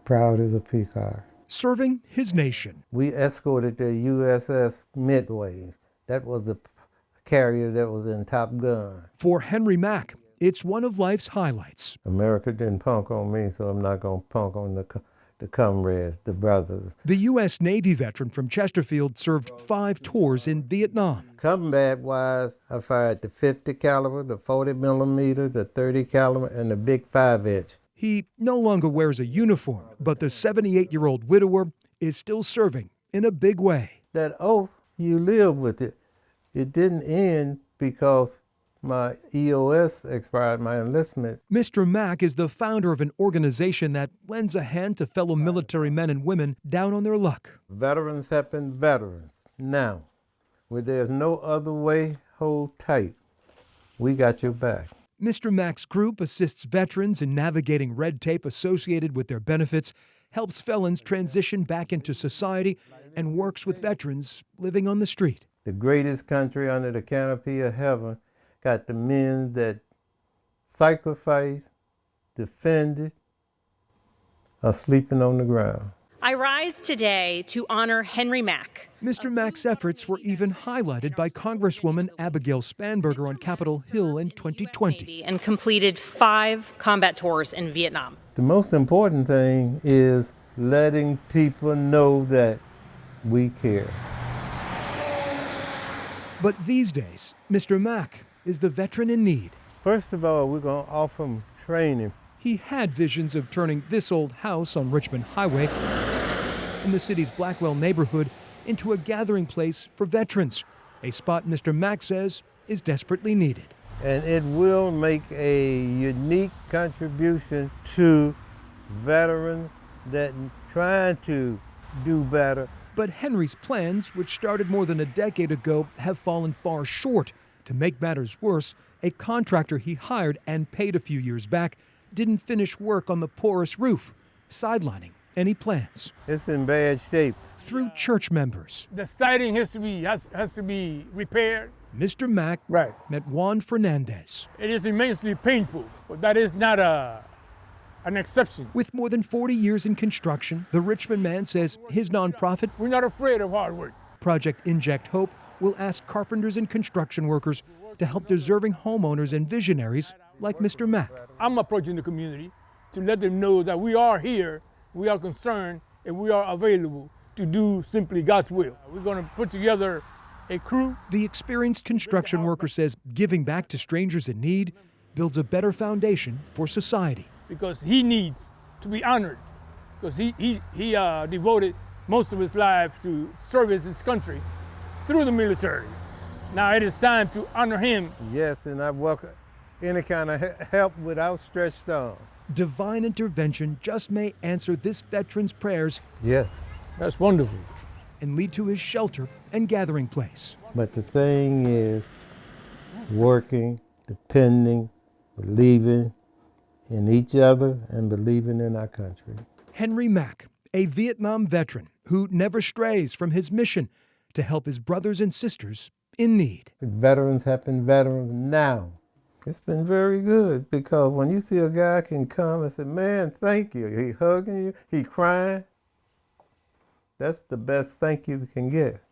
Proud as a peacock. Serving his nation. We escorted the USS Midway. That was the carrier that was in Top Gun. For Henry Mack, it's one of life's highlights. America didn't punk on me, so I'm not going to punk on the comrades, the brothers. The U.S. Navy veteran from Chesterfield served 5 tours in Vietnam. Combat-wise, I fired the 50 caliber, the 40 millimeter, the 30 caliber, and the big 5-inch. He no longer wears a uniform, but the 78-year-old widower is still serving in a big way. That oath, you live with it. It didn't end because my EOS expired, my enlistment. Mr. Mack is the founder of an organization that lends a hand to fellow military men and women down on their luck. Veterans have been veterans. Now, where there's no other way, hold tight. We got your back. Mr. Mack's group assists veterans in navigating red tape associated with their benefits, helps felons transition back into society, and works with veterans living on the street. The greatest country under the canopy of heaven got the men that sacrificed, defended, are sleeping on the ground. I rise today to honor Henry Mack. Mr. Mack's efforts were even highlighted by Congresswoman Abigail Spanberger on Capitol Hill in 2020. And completed 5 combat tours in Vietnam. The most important thing is letting people know that we care. But these days, Mr. Mack is the veteran in need. First of all, we're going to offer him training. He had visions of turning this old house on Richmond Highway in the city's Blackwell neighborhood into a gathering place for veterans, a spot Mr. Mack says is desperately needed. And it will make a unique contribution to veterans that are trying to do better. But Henry's plans, which started more than a decade ago, have fallen far short. To make matters worse, a contractor he hired and paid a few years back didn't finish work on the porous roof, sidelining any plans. It's in bad shape. Through church members. The siding has to be repaired. Mr. Mack met Juan Fernandez. It is immensely painful, but that is not an exception. With more than 40 years in construction, the Richmond man says his nonprofit, we're not afraid of hard work. Project Inject Hope, will ask carpenters and construction workers to help deserving homeowners and visionaries like Mr. Mack. I'm approaching the community to let them know that we are here, we are concerned, and we are available to do simply God's will. We're going to put together a crew. The experienced construction worker says giving back to strangers in need builds a better foundation for society. Because he needs to be honored, because he devoted most of his life to service his country through the military. Now it is time to honor him. Yes, and I welcome any kind of help with outstretched arms. Divine intervention just may answer this veteran's prayers. Yes. That's wonderful. And lead to his shelter and gathering place. But the thing is, working, depending, believing in each other and believing in our country. Henry Mack, a Vietnam veteran who never strays from his mission to help his brothers and sisters in need. Veterans have been veterans now. It's been very good because when you see a guy can come and say, man, thank you, he hugging you, he crying, that's the best thank you can get.